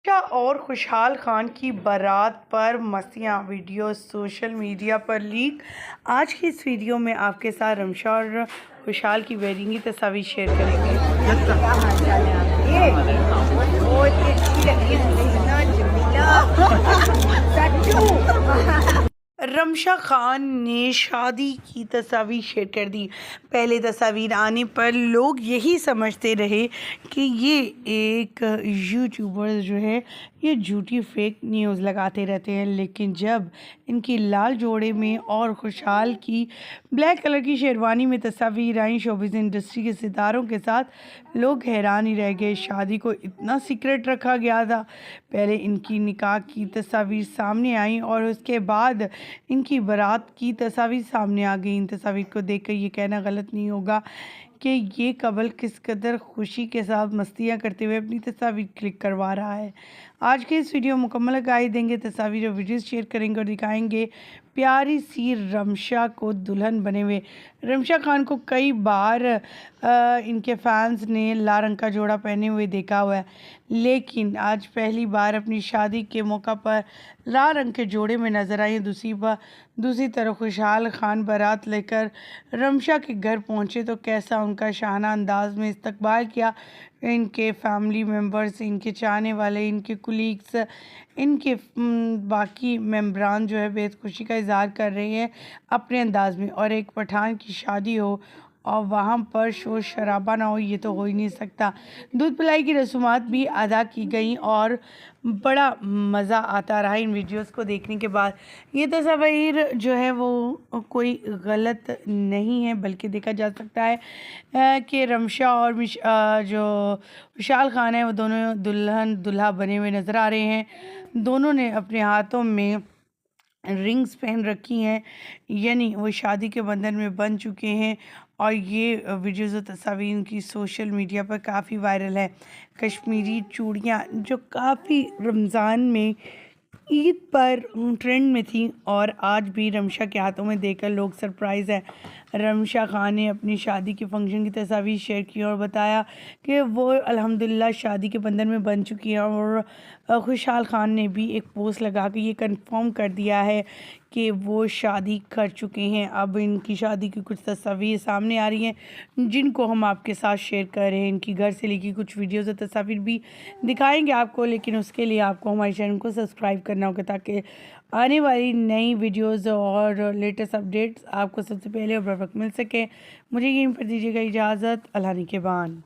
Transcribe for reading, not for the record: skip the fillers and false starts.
शाह और खुशहाल खान की बारात पर मस्तियाँ वीडियो सोशल मीडिया पर लीक। आज की इस वीडियो में आपके साथ रमशा और खुशहाल की वेडिंग की तस्वीर शेयर करेंगे। क्या हाल चाल है आपके? बहुत अच्छी लगी है रमशा खान ने शादी की तस्वीर शेयर कर दी। पहले तस्वीर आने पर लोग यही समझते रहे कि ये एक यूट्यूबर जो है ये झूठी फेक न्यूज़ लगाते रहते हैं, लेकिन जब इनकी लाल जोड़े में और खुशहाल की ब्लैक कलर की शेरवानी में तस्वीर आई शोबिज़ इंडस्ट्री के सितारों के साथ, लोग हैरान ही रह गए। शादी को इतना सीक्रेट रखा गया था। पहले इनकी निकाह की तस्वीर सामने आई और उसके बाद इनकी बारात की तस्वीर सामने आ गई। इन तस्वीर को देखकर ये कहना गलत नहीं होगा कि ये कपल किस कदर खुशी के साथ मस्तियाँ करते हुए अपनी तस्वीर क्लिक करवा रहा है। आज के इस वीडियो मुकम्मल गाइड देंगे, तस्वीर और वीडियोस शेयर करेंगे और दिखाएंगे प्यारी सी रमशा को दुल्हन बने हुए। रमशा खान को कई बार इनके फैंस ने लाल रंग का जोड़ा पहने हुए देखा हुआ है, लेकिन आज पहली बार अपनी शादी के मौका पर लाल रंग के जोड़े में नजर आई। दूसरी तरफ खुशहाल खान बारात लेकर रमशा के घर पहुंचे तो कैसा उनका शाहाना अंदाज में इस्तकबाल किया। इनके फैमिली मेम्बर्स, इनके चाहने वाले, इनके कुलीग्स, इनके बाकी मेम्बरान जो है बेहद खुशी का इजहार कर रहे हैं अपने अंदाज में। और एक पठान की शादी हो और वहाँ पर शोर शराबा ना हो, ये तो हो ही नहीं सकता। दूध पिलाई की रसूमात भी अदा की गई और बड़ा मज़ा आता रहा इन वीडियोस को देखने के बाद। ये तस्वीर जो है वो कोई गलत नहीं है, बल्कि देखा जा सकता है कि रमशा और जो विशाल खान है वो दोनों दुल्हन दूल्हा बने हुए नज़र आ रहे हैं। दोनों ने अपने हाथों में रिंग्स पहन रखी हैं, यानी वो शादी के बंधन में बन चुके हैं। और ये वीडियोज़ और तस्वीर की सोशल मीडिया पर काफ़ी वायरल है। कश्मीरी चूड़ियाँ जो काफ़ी रमज़ान में ईद पर ट्रेंड में थी और आज भी रमशा के हाथों में देखकर लोग सरप्राइज़ है। रमशा खान ने अपनी शादी के फंक्शन की तस्वीर शेयर की और बताया कि वो अल्हम्दुलिल्लाह शादी के बंधन में बन चुकी है। और खुशहाल खान ने भी एक पोस्ट लगा के ये कंफर्म कर दिया है कि वो शादी कर चुके हैं। अब इनकी शादी की कुछ तस्वीर सामने आ रही हैं जिनको हम आपके साथ शेयर कर रहे हैं। इनकी घर से लेके कुछ वीडियोज़ और तस्वीर भी दिखाएंगे आपको, लेकिन उसके लिए आपको हमारे चैनल को सब्सक्राइब करना होगा ताकि आने वाली नई वीडियोज़ और लेटेस्ट अपडेट्स आपको सबसे पहले और बर वक्त मिल सके। मुझे यहीं पर दीजिएगा इजाज़त। अल्लाह निगहबान।